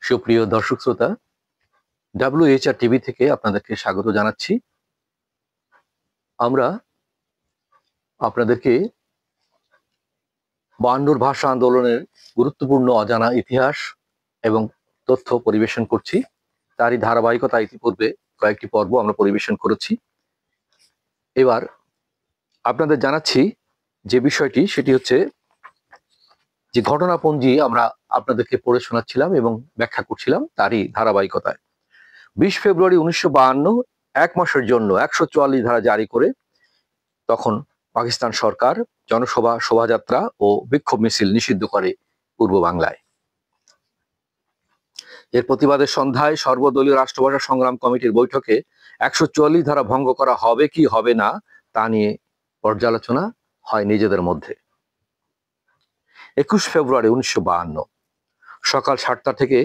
সুপ্রিয় দর্শক শ্রোতা, WHR টিভি থেকে আপনাদেরকে স্বাগত জানাচ্ছি। আমরা আপনাদেরকে 52 ভাষা আন্দোলনের গুরুত্বপূর্ণ অজানা ইতিহাস এবং তথ্য পরিবেশন করছি। তারই ধারাবাহিকতা ইতিপূর্বে কয়েকটি পর্ব আমরা পরিবেশন করেছি। এবার আপনাদের জানাচ্ছি যে বিষয়টি, সেটি হচ্ছে যে ঘটনাপঞ্জি আমরা আপনাদেরকে পড়ে শোনাচ্ছিলাম এবং ব্যাখ্যা করছিলাম, তারই ধারাবাহিকতায় 20 ফেব্রুয়ারি 1952 এক মাসের জন্য 144 ধারা জারি করে তখন পাকিস্তান সরকার জনসভা, শোভাযাত্রা ও বিক্ষোভ মিছিল নিষিদ্ধ করে পূর্ব বাংলায়। এর প্রতিবাদের সন্ধ্যায় সর্বদলীয় রাষ্ট্রভাষা সংগ্রাম কমিটির বৈঠকে 144 ধারা ভঙ্গ করা হবে কি হবে না তা নিয়ে পর্যালোচনা হয় নিজেদের মধ্যে। 21 ফেব্রুয়ারি 1952 সকাল 7টা থেকে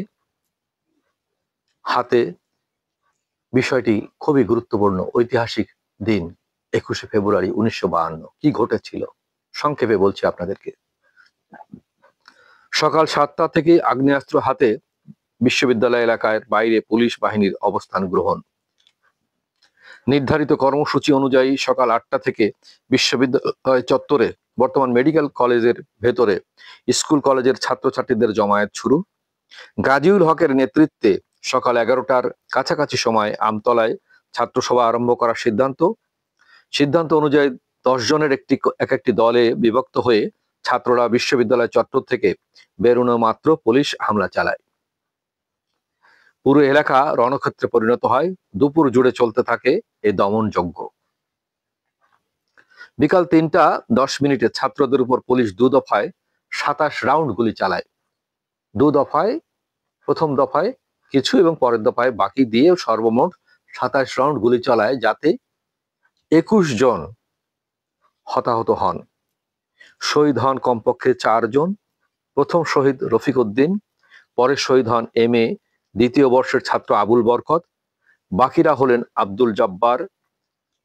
হাতে বিষয়টি খুবই গুরুত্বপূর্ণ ঐতিহাসিক দিন। 21 ফেব্রুয়ারি 1952 কি ঘটেছিল সংক্ষেপে বলছি আপনাদেরকে। সকাল 7টা থেকে আগ্নেয়াস্ত্র হাতে বিশ্ববিদ্যালয় এলাকার বাইরে পুলিশ বাহিনীর অবস্থান গ্রহণ। নির্ধারিত কর্মসূচি অনুযায়ী সকাল 8টা থেকে বিশ্ববিদ্যালয় চত্বরে, বর্তমান মেডিকেল কলেজের ভেতরে স্কুল কলেজের ছাত্রছাত্রীদের জমায়েত শুরু। গাজীউল হকের নেতৃত্বে সকাল 11টার কাছাকাছি সময় আমতলায় ছাত্রসভা আরম্ভ করার সিদ্ধান্ত অনুযায়ী 10 জনের একটি দলে বিভক্ত হয়ে ছাত্ররা বিশ্ববিদ্যালয় চত্বর থেকে বেরোনো মাত্র পুলিশ হামলা চালায়। পুরো এলাকা রণক্ষেত্রে পরিণত হয়। দুপুর জুড়ে চলতে থাকে এই দমনযজ্ঞ। বিকাল 3টা 10 ছাত্রদের উপর পুলিশ দু দফায় 27 রাউন্ড গুলি চালায়। দু দফায়, প্রথম দফায় কিছু এবং পরের দফায় বাকি দিয়ে সর্বমোট 27 রাউন্ড গুলি চালায়, যাতে 21 জন হতাহত হন। শহীদ হন কমপক্ষে 4 জন। প্রথম শহীদ রফিক উদ্দিন, পরে শহীদ হন MA দ্বিতীয় বর্ষের ছাত্র আবুল বরকত। বাকিরা হলেন আব্দুল জব্বার,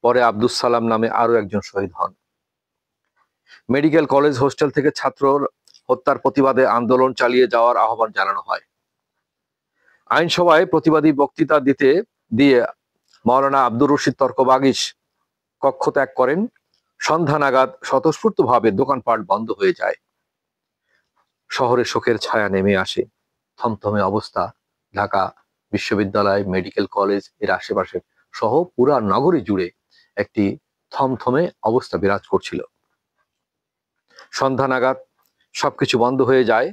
পরে আব্দুল সালাম নামে আরো একজন শহীদ হন। মেডিকেল কলেজ হোস্টেল থেকে ছাত্র হত্যার প্রতিবাদে আন্দোলন চালিয়ে যাওয়ার আহ্বান জানানো হয়। আইনসভায় প্রতিবাদী বক্তৃতা দিয়ে মাওলানা আব্দুর রশিদ তর্কবাগীশ কক্ষ ত্যাগ করেন। সন্ধ্যা নাগাদ স্বতঃস্ফূর্তভাবে দোকানপাট বন্ধ হয়ে যায়। শহরে শোকের ছায়া নেমে আসে। থমথমে অবস্থা ঢাকা বিশ্ববিদ্যালয়, মেডিকেল কলেজ এর আশেপাশে সহ পুরা নগরী জুড়ে একটি থমথমে অবস্থা বিরাজ করছিল। সন্ধ্যা নাগাদ সবকিছু বন্ধ হয়ে যায়।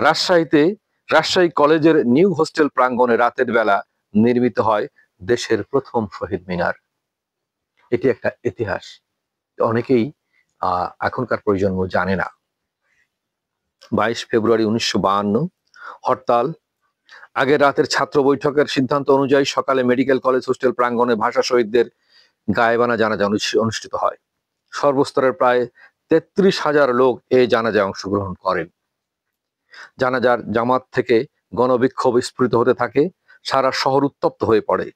রাজশাহী কলেজের নিউ হোস্টেল প্রাঙ্গণে রাতের বেলা নির্মিত হয় দেশের প্রথম শহীদ মিনার। এটি একটা ইতিহাস, অনেকেই এখনকার প্রজন্ম জানে না। 22 ফেব্রুয়ারি 1952 হরতাল। আগের রাতের ছাত্র বৈঠকের সিদ্ধান্ত অনুযায়ী সকালে মেডিকেল কলেজ হোস্টেল প্রাঙ্গণে ভাষা শহীদদের গায়েবানা জানাজা অনুষ্ঠিত হয়। সর্বস্তরের প্রায় 33,000 লোক এই জানাজায় অংশগ্রহণ করেন। জানাজার জামাত থেকে গণবিক্ষোভ স্ফুরিত হতে থাকে। সারা শহর উত্তপ্ত হয়ে পড়ে।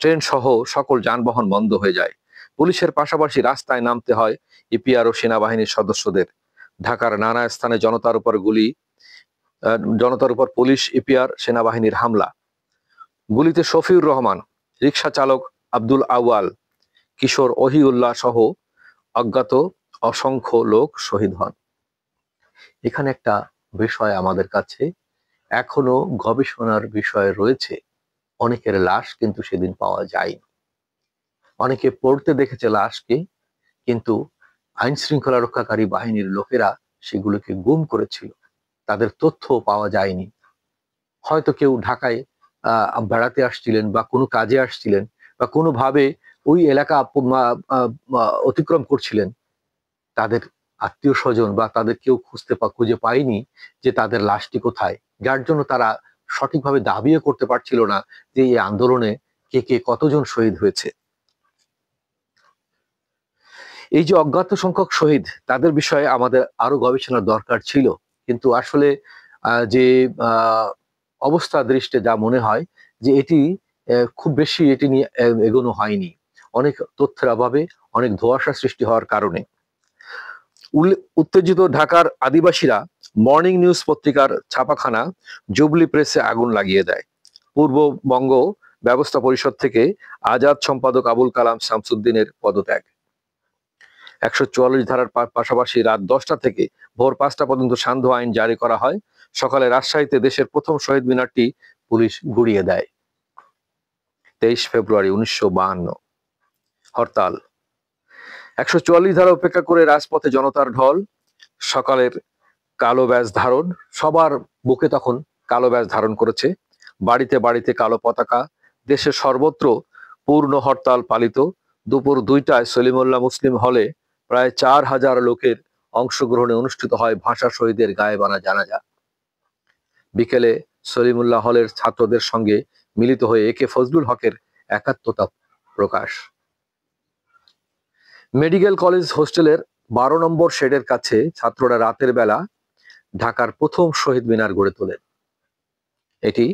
ট্রেন সহ সকল যানবাহন বন্ধ হয়ে যায়। পুলিশের পাশাপাশি রাস্তায় নামতে হয় ইপিআর ও সেনাবাহিনীর সদস্যদের। ঢাকার নানা স্থানে জনতার উপর পুলিশ, ইপিআর, সেনাবাহিনীর হামলা। গুলিতে শফিউর রহমান, রিকশা চালক আব্দুল আউয়াল, কিশোর ওহিউল্লাহ সহ অজ্ঞাত অসংখ্য লোক শহীদ হন। এখানে একটা বিষয় আমাদের কাছে এখনো গবেষণার বিষয় রয়েছে। অনেকের লাশ কিন্তু সেদিন পাওয়া যায়নি। অনেকে পড়তে দেখেছে লাশকে, কিন্তু আইন শৃঙ্খলা রক্ষাকারী বাহিনীর লোকেরা সেগুলোকে গুম করেছিল। তাদের তথ্য পাওয়া যায়নি। হয়তো কেউ ঢাকায় বেড়াতে আসছিলেন বা কোনো কাজে আসছিলেন বা কোনোভাবে ওই এলাকা অতিক্রম করছিলেন। তাদের আত্মীয় স্বজন বা তাদের কেউ খুঁজে পায়নি যে তাদের লাশটি কোথায়, যার জন্য তারা সঠিকভাবে দাবিও করতে পারছিল না যে এই আন্দোলনে কে কতজন শহীদ হয়েছে। এই যে অজ্ঞাত সংখ্যক শহীদ, তাদের বিষয়ে আমাদের আরো গবেষণার দরকার ছিল, কিন্তু আসলে যে অবস্থা দৃষ্টে যা মনে হয় যে এটি খুব বেশি এটি নিয়ে এগোনো হয়নি। অনেক তথ্যের অভাবে, অনেক ধোঁয়াশা সৃষ্টি হওয়ার কারণে। উত্তেজিত ঢাকার আদিবাসীরা মর্নিং নিউজ পত্রিকার ছাপাখানা জুবলি প্রেসে আগুন লাগিয়ে দেয়। পূর্ববঙ্গ ব্যবস্থা পরিষদ থেকে আজাদ সম্পাদক আবুল কালাম শামসুদ্দিনের পদত্যাগ। 144 ধারার পাশাপাশি রাত 10টা থেকে ভোর 5টা পর্যন্ত সান্ধ্য আইন জারি করা হয়। সকালে রাজশাহীতে দেশের প্রথম শহীদ মিনারটি পুলিশ গুড়িয়ে দেয়। 23 ফেব্রুয়ারি 1952 হরতাল। 144 ধারা উপেক্ষা করে রাজপথে জনতার ঢল। সকালের কালো ব্যাজ ধারণ, সবার বুকে তখন কালো ব্যাজ ধারণ করেছে। বাড়িতে বাড়িতে কালো পতাকা। দেশের সর্বত্র পূর্ণ হরতাল পালিত। দুপুর 2টায় সলিমুল্লাহ মুসলিম হলে প্রায় 4000 লোকের অংশগ্রহণে অনুষ্ঠিত হয় ভাষা শহীদের গায়েবানা জানাজা। বিকেলে সলিমুল্লাহ হলের ছাত্রদের সঙ্গে মিলিত হয়ে একে ফজলুল হকের একাত্মতা প্রকাশ। মেডিকেল কলেজ হোস্টেলের 12 নম্বর শেডের কাছে ছাত্ররা রাতের বেলা ঢাকার প্রথম শহীদ মিনার গড়ে তোলেন। এটি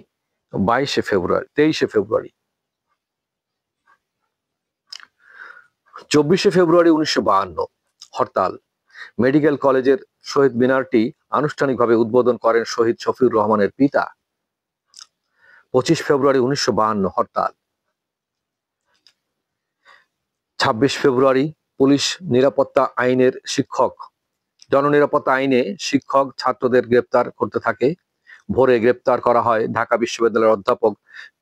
23 ফেব্রুয়ারি। 24 ফেব্রুয়ারি 1952 হরতাল। মেডিকেল কলেজের শহীদ মিনারটি আনুষ্ঠানিকভাবে উদ্বোধন করেন শহীদ শফিউর রহমানের পিতা। 25 ফেব্রুয়ারি 1952 হরতাল। 26 ফেব্রুয়ারি পুলিশ নিরাপত্তা আইনের জননিরাপত্তা আইনে শিক্ষক ছাত্রদের গ্রেপ্তার করতে থাকে। ভোরে গ্রেপ্তার করা হয় ঢাকা বিশ্ববিদ্যালয়ের অধ্যাপক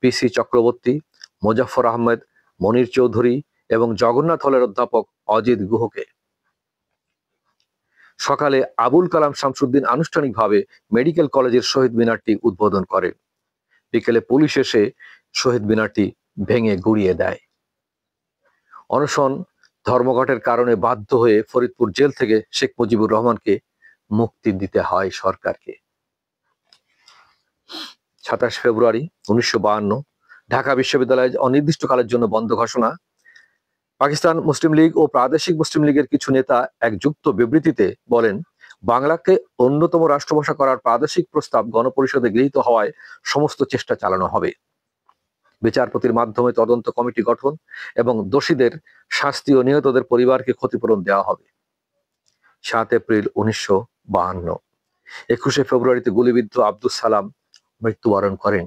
পিসি চক্রবর্তী, মোজাফফর আহমেদ, মনির চৌধুরী এবং জগন্নাথ হলের অধ্যাপক অজিত গুহকে। সকালে আবুল কালাম শামসুদ্দিন আনুষ্ঠানিকভাবে মেডিকেল কলেজের শহীদ মিনারটি উদ্বোধন করেন। বিকেলে পুলিশ এসে শহীদ মিনারটি ভেঙে গুড়িয়ে দেয়। অনশন ধর্মঘটের কারণে বাধ্য হয়ে ফরিদপুর জেল থেকে শেখ মুজিবুর রহমানকে মুক্তি দিতে হয় সরকারকে। 27 ফেব্রুয়ারি 1952 ঢাকা বিশ্ববিদ্যালয় অনির্দিষ্টকালের জন্য বন্ধ ঘোষণা। পাকিস্তান মুসলিম লীগ ও প্রাদেশিক মুসলিম লীগের কিছু নেতা এক যুক্ত বিবৃতিতে বলেন, বাংলাকে অন্যতম রাষ্ট্রভাষা করার প্রাদেশিক প্রস্তাব গণপরিষদে গৃহীত হওয়ায় সমস্ত চেষ্টা চালানো হবে। বিচারপতির মাধ্যমে তদন্ত কমিটি গঠন এবং দোষীদের শাস্তি ও নিহতদের পরিবারকে ক্ষতিপূরণ দেওয়া হবে। 7 এপ্রিল 1952 21 ফেব্রুয়ারিতে গুলিবিদ্ধ আব্দুস সালাম মৃত্যুবরণ করেন।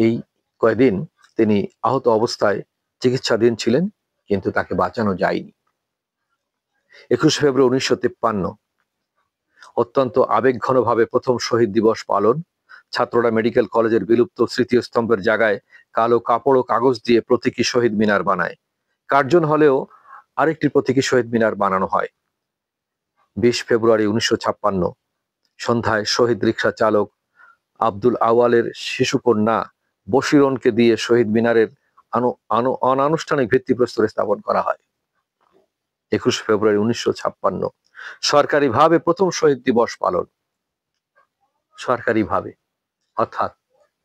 এই কয়েকদিন তিনি আহত অবস্থায় চিকিৎসাধীন ছিলেন, কিন্তু তাকে বাঁচানো যায়নি। 21 ফেব্রুয়ারি 1953 অত্যন্ত আবেগঘনভাবে প্রথম শহীদ দিবস পালন। ছাত্ররা মেডিকেল কলেজের বিলুপ্ত স্মৃতিস্তম্ভের জায়গায় কালো কাপড় ও কাগজ দিয়ে প্রতীকী শহীদ মিনার বানায়। কার্জন হলেও আরেকটি প্রতীকী শহীদ মিনার বানানো হয়। 20 ফেব্রুয়ারি 1956 সন্ধ্যায় শহীদ রিকশা চালক আব্দুল আওয়ালের শিশুকন্যা বশিরনকে দিয়ে শহীদ মিনারের অনানুষ্ঠানিক ভিত্তিপ্রস্তর স্থাপন করা হয়। 21 ফেব্রুয়ারি 1956 সরকারিভাবে প্রথম শহীদ দিবস পালন। সরকারিভাবে, অর্থাৎ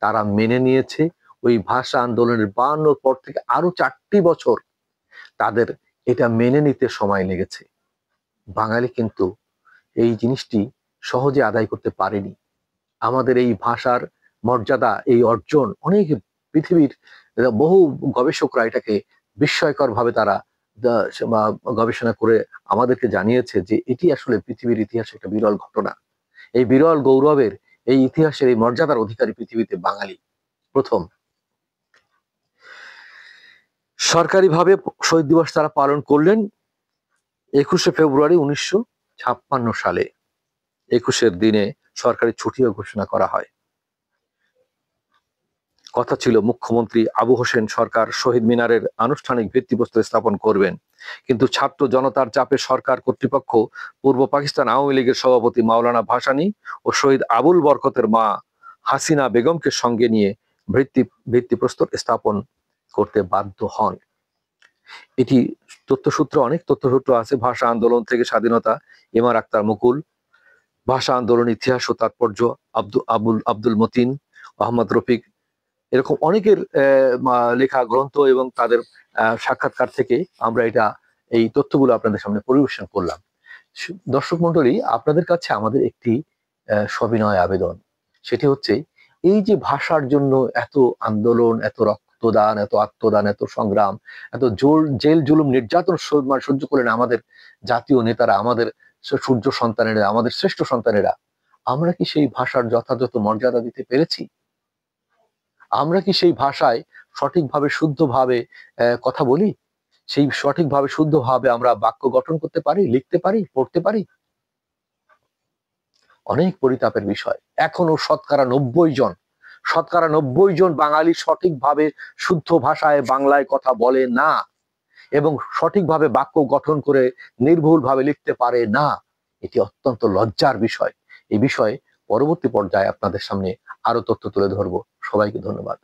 তারা মেনে নিয়েছে ওই ভাষা আন্দোলনের 52 পর থেকে আরো 4টি বছর তাদের এটা মেনে নিতে সময় লেগেছে। বাঙালি কিন্তু এই জিনিসটি সহজে আদায় করতে পারেনি। আমাদের এই ভাষার মর্যাদা, এই অর্জন অনেক পৃথিবীর বহু গবেষকরা এটাকে বিস্ময়কর ভাবে তারা গবেষণা করে আমাদেরকে জানিয়েছে যে এটি আসলে পৃথিবীর ইতিহাসে একটা বিরল ঘটনা। এই বিরল গৌরবের, এই ইতিহাসের, এই মর্যাদার অধিকারী পৃথিবীতে বাঙালি প্রথম। সরকারিভাবে শহীদ দিবস তারা পালন করলেন 21 ফেব্রুয়ারি 1956 সালে। 21-এর দিনে সরকারি ছুটিও ঘোষণা করা হয়। কথা ছিল মুখ্যমন্ত্রী আবু হোসেন সরকার শহীদ মিনারের আনুষ্ঠানিক ভিত্তিপ্রস্তর স্থাপন করবেন, কিন্তু ছাত্র জনতার চাপে সরকার কর্তৃপক্ষ পূর্ব পাকিস্তান আওয়ামী লীগের সভাপতি মাওলানা ভাসানী ও শহীদ আবুল বরকতের মা হাসিনা বেগমকে সঙ্গে নিয়ে ভিত্তিপ্রস্তর স্থাপন করতে বাধ্য হন। এটি অনেক তথ্যসূত্র আছে। ভাষা আন্দোলন থেকে স্বাধীনতা, এমআর আক্তার মুকুল, ভাষা আন্দোলন ইতিহাস ও তাৎপর্য, আব্দুল মতিন, আহমদ রফিক, এরকম অনেকের লেখা গ্রন্থ এবং তাদের সাক্ষাৎকার থেকে আমরা এই তথ্যগুলো আপনাদের সামনে পরিবেশন করলাম। দর্শক মন্ডলী, আপনাদের কাছে আমাদের একটি সবিনয় আবেদন, সেটি হচ্ছে এই যে ভাষার জন্য এত আন্দোলন, এত রক্তদান, এত আত্মদান, এত সংগ্রাম, এত জেল জুলুম নির্যাতন সহ্য করলেন আমাদের জাতীয় নেতারা, আমাদের সূর্য সন্তানেরা, আমাদের শ্রেষ্ঠ সন্তানেরা, আমরা কি সেই ভাষার যথাযথ মর্যাদা দিতে পেরেছি? আমরা কি সেই ভাষায় সঠিকভাবে শুদ্ধভাবে কথা বলি? সেই সঠিকভাবে শুদ্ধভাবে আমরা বাক্য গঠন করতে পারি, লিখতে পারি, পড়তে পারি? অনেক পরিতাপের বিষয়। এখনো শতকরা ৯০ জন বাঙালি সঠিকভাবে শুদ্ধ ভাষায় বাংলায় কথা বলে না এবং সঠিকভাবে বাক্য গঠন করে নির্ভুলভাবে লিখতে পারে না। এটি অত্যন্ত লজ্জার বিষয়। এই বিষয়ে পরবর্তী পর্যায়ে আপনাদের সামনে আরো তথ্য তুলে ধরবো। সবাইকে ধন্যবাদ।